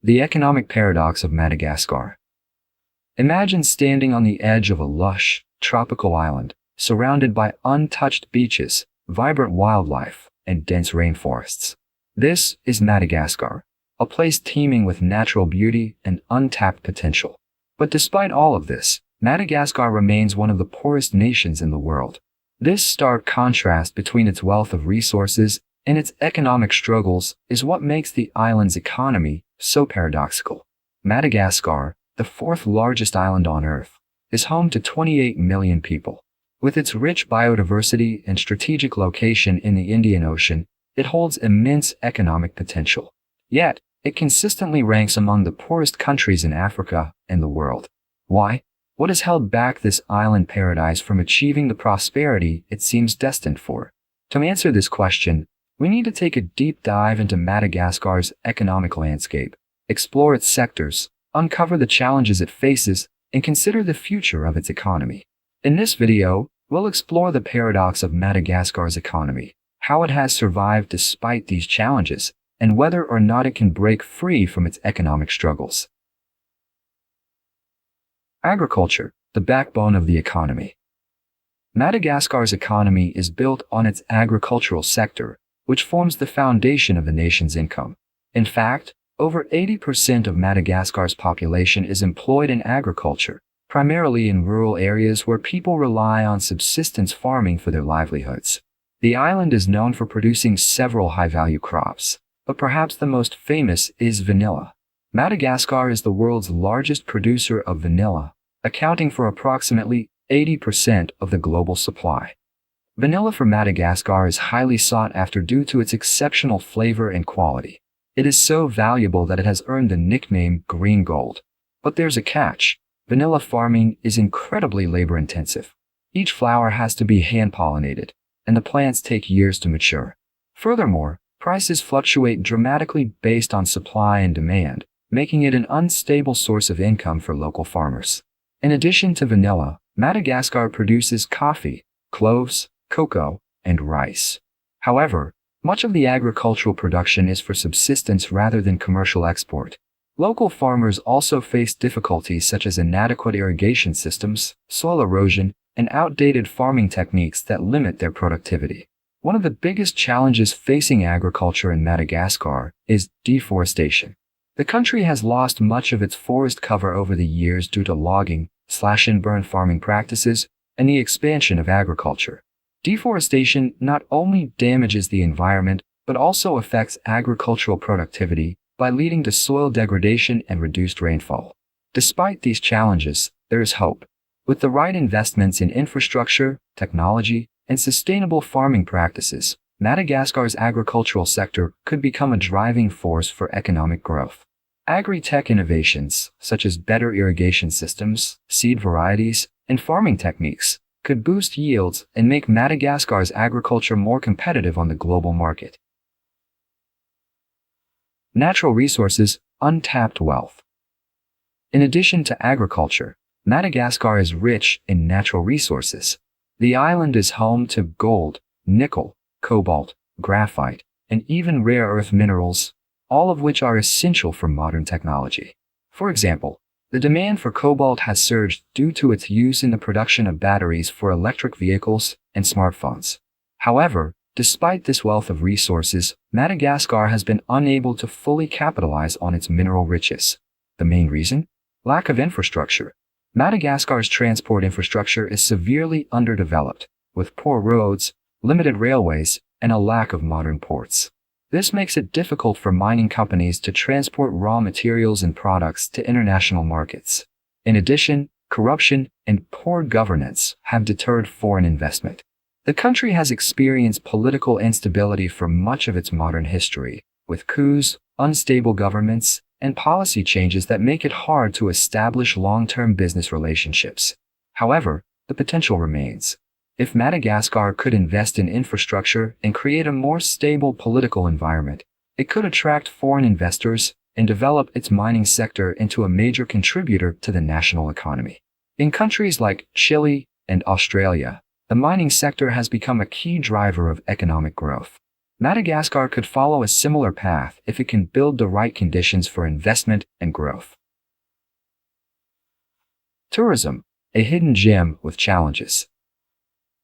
The economic paradox of Madagascar. Imagine standing on the edge of a lush, tropical island, surrounded by untouched beaches, vibrant wildlife, and dense rainforests. This is Madagascar, a place teeming with natural beauty and untapped potential. But despite all of this, Madagascar remains one of the poorest nations in the world. This stark contrast between its wealth of resources and its economic struggles is what makes the island's economy so paradoxical. Madagascar, the fourth largest island on Earth, is home to 28 million people. With its rich biodiversity and strategic location in the Indian Ocean, it holds immense economic potential. Yet, it consistently ranks among the poorest countries in Africa and the world. Why? What has held back this island paradise from achieving the prosperity it seems destined for? To answer this question, we need to take a deep dive into Madagascar's economic landscape, explore its sectors, uncover the challenges it faces, and consider the future of its economy. In this video, we'll explore the paradox of Madagascar's economy, how it has survived despite these challenges, and whether or not it can break free from its economic struggles. Agriculture, the backbone of the economy. Madagascar's economy is built on its agricultural sector, which forms the foundation of the nation's income. In fact, over 80% of Madagascar's population is employed in agriculture, primarily in rural areas where people rely on subsistence farming for their livelihoods. The island is known for producing several high-value crops, but perhaps the most famous is vanilla. Madagascar is the world's largest producer of vanilla, accounting for approximately 80% of the global supply. Vanilla from Madagascar is highly sought after due to its exceptional flavor and quality. It is so valuable that it has earned the nickname green gold. But there's a catch. Vanilla farming is incredibly labor-intensive. Each flower has to be hand-pollinated, and the plants take years to mature. Furthermore, prices fluctuate dramatically based on supply and demand, making it an unstable source of income for local farmers. In addition to vanilla, Madagascar produces coffee, cloves, cocoa, and rice. However, much of the agricultural production is for subsistence rather than commercial export. Local farmers also face difficulties such as inadequate irrigation systems, soil erosion, and outdated farming techniques that limit their productivity. One of the biggest challenges facing agriculture in Madagascar is deforestation. The country has lost much of its forest cover over the years due to logging, slash-and-burn farming practices, and the expansion of agriculture. Deforestation not only damages the environment, but also affects agricultural productivity by leading to soil degradation and reduced rainfall. Despite these challenges, there is hope. With the right investments in infrastructure, technology, and sustainable farming practices, Madagascar's agricultural sector could become a driving force for economic growth. Agri-tech innovations, such as better irrigation systems, seed varieties, and farming techniques, could boost yields and make Madagascar's agriculture more competitive on the global market. Natural resources, untapped wealth. In addition to agriculture, Madagascar is rich in natural resources. The island is home to gold, nickel, cobalt, graphite, and even rare earth minerals, all of which are essential for modern technology. For example, the demand for cobalt has surged due to its use in the production of batteries for electric vehicles and smartphones. However, despite this wealth of resources, Madagascar has been unable to fully capitalize on its mineral riches. The main reason? Lack of infrastructure. Madagascar's transport infrastructure is severely underdeveloped, with poor roads, limited railways, and a lack of modern ports. This makes it difficult for mining companies to transport raw materials and products to international markets. In addition, corruption and poor governance have deterred foreign investment. The country has experienced political instability for much of its modern history, with coups, unstable governments, and policy changes that make it hard to establish long-term business relationships. However, the potential remains. If Madagascar could invest in infrastructure and create a more stable political environment, it could attract foreign investors and develop its mining sector into a major contributor to the national economy. In countries like Chile and Australia, the mining sector has become a key driver of economic growth. Madagascar could follow a similar path if it can build the right conditions for investment and growth. Tourism, a hidden gem with challenges.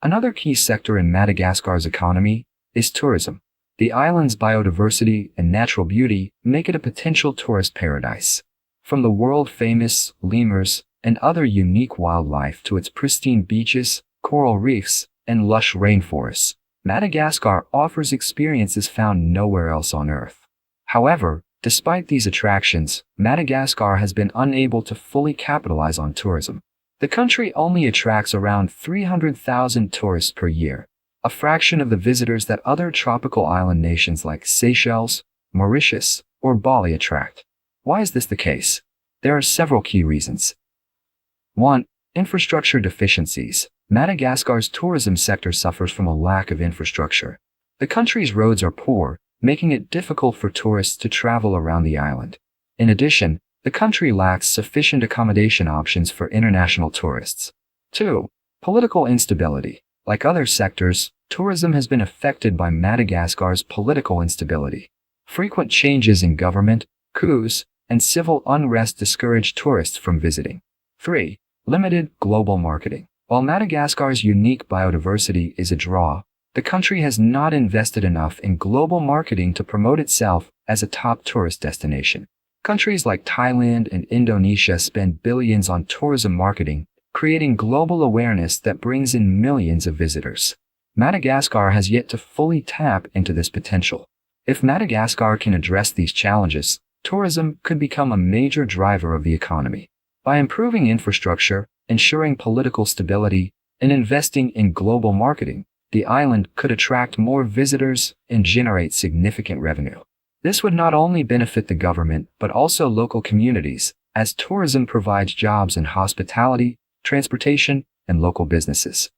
Another key sector in Madagascar's economy is tourism. The island's biodiversity and natural beauty make it a potential tourist paradise. From the world-famous lemurs and other unique wildlife to its pristine beaches, coral reefs, and lush rainforests, Madagascar offers experiences found nowhere else on Earth. However, despite these attractions, Madagascar has been unable to fully capitalize on tourism. The country only attracts around 300,000 tourists per year, a fraction of the visitors that other tropical island nations like Seychelles, Mauritius, or Bali attract. Why is this the case? There are several key reasons. 1. Infrastructure deficiencies. Madagascar's tourism sector suffers from a lack of infrastructure. The country's roads are poor, making it difficult for tourists to travel around the island. In addition, the country lacks sufficient accommodation options for international tourists. 2. Political instability. Like other sectors, tourism has been affected by Madagascar's political instability. Frequent changes in government, coups, and civil unrest discourage tourists from visiting. 3. Limited global marketing. While Madagascar's unique biodiversity is a draw, the country has not invested enough in global marketing to promote itself as a top tourist destination. Countries like Thailand and Indonesia spend billions on tourism marketing, creating global awareness that brings in millions of visitors. Madagascar has yet to fully tap into this potential. If Madagascar can address these challenges, tourism could become a major driver of the economy. By improving infrastructure, ensuring political stability, and investing in global marketing, the island could attract more visitors and generate significant revenue. This would not only benefit the government but also local communities, as tourism provides jobs in hospitality, transportation, and local businesses.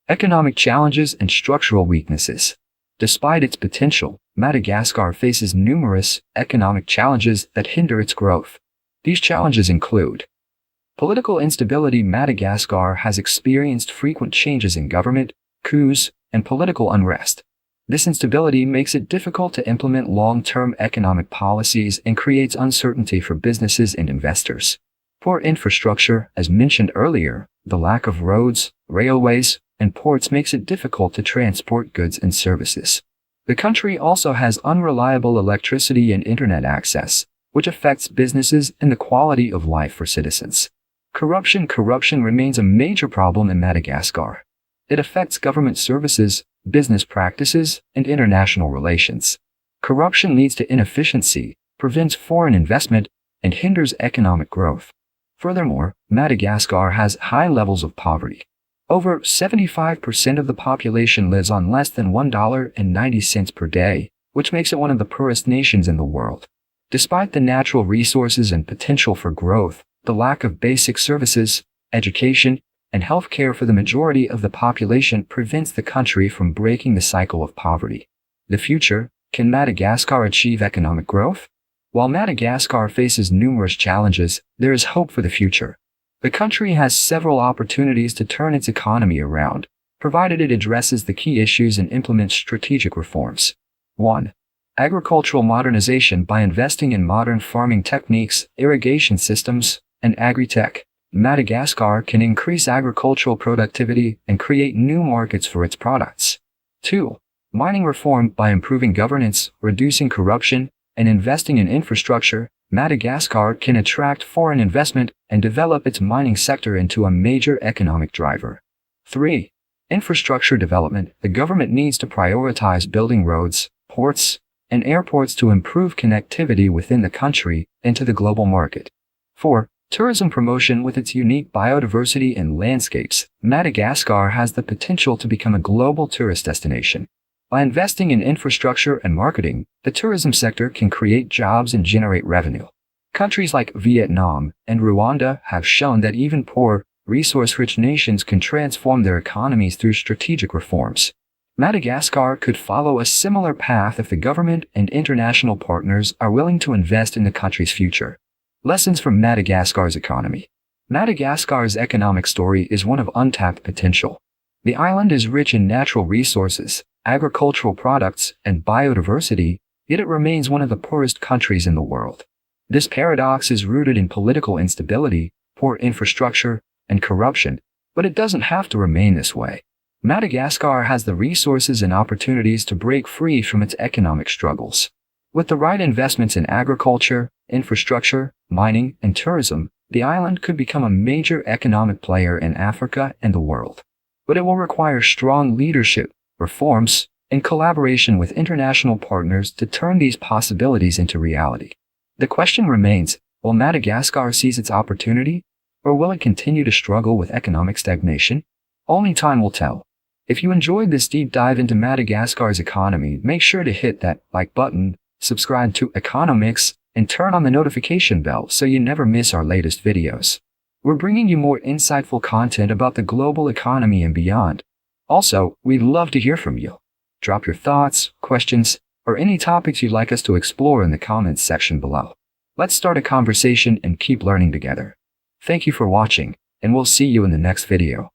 Economic challenges and structural weaknesses. Despite its potential, Madagascar faces numerous economic challenges that hinder its growth. These challenges include political instability. Madagascar has experienced frequent changes in government, coups, and political unrest. This instability makes it difficult to implement long-term economic policies and creates uncertainty for businesses and investors. Poor infrastructure, as mentioned earlier, the lack of roads, railways, and ports makes it difficult to transport goods and services. The country also has unreliable electricity and internet access, which affects businesses and the quality of life for citizens. Corruption remains a major problem in Madagascar. It affects government services, business practices, and international relations. Corruption leads to inefficiency, prevents foreign investment, and hinders economic growth. Furthermore, Madagascar has high levels of poverty. Over 75% of the population lives on less than $1.90 per day, which makes it one of the poorest nations in the world. Despite the natural resources and potential for growth, the lack of basic services, education, and health care for the majority of the population prevents the country from breaking the cycle of poverty. The future: can Madagascar achieve economic growth? While Madagascar faces numerous challenges, there is hope for the future. The country has several opportunities to turn its economy around, provided it addresses the key issues and implements strategic reforms. 1. Agricultural modernization. By investing in modern farming techniques, irrigation systems, and agri-tech, Madagascar can increase agricultural productivity and create new markets for its products. 2. Mining reform. By improving governance, reducing corruption, and investing in infrastructure, Madagascar can attract foreign investment and develop its mining sector into a major economic driver. 3. Infrastructure development. The government needs to prioritize building roads, ports, and airports to improve connectivity within the country and to the global market. 4. Tourism promotion. With its unique biodiversity and landscapes, Madagascar has the potential to become a global tourist destination. By investing in infrastructure and marketing, the tourism sector can create jobs and generate revenue. Countries like Vietnam and Rwanda have shown that even poor, resource-rich nations can transform their economies through strategic reforms. Madagascar could follow a similar path if the government and international partners are willing to invest in the country's future. Lessons from Madagascar's economy. Madagascar's economic story is one of untapped potential. The island is rich in natural resources, agricultural products, and biodiversity, yet it remains one of the poorest countries in the world. This paradox is rooted in political instability, poor infrastructure, and corruption, but it doesn't have to remain this way. Madagascar has the resources and opportunities to break free from its economic struggles. With the right investments in agriculture, infrastructure, mining, and tourism, the island could become a major economic player in Africa and the world. But it will require strong leadership, reforms, and collaboration with international partners to turn these possibilities into reality. The question remains, will Madagascar seize its opportunity, or will it continue to struggle with economic stagnation? Only time will tell. If you enjoyed this deep dive into Madagascar's economy, make sure to hit that like button, subscribe to Economics, and turn on the notification bell so you never miss our latest videos. We're bringing you more insightful content about the global economy and beyond. Also, we'd love to hear from you. Drop your thoughts, questions, or any topics you'd like us to explore in the comments section below. Let's start a conversation and keep learning together. Thank you for watching, and we'll see you in the next video.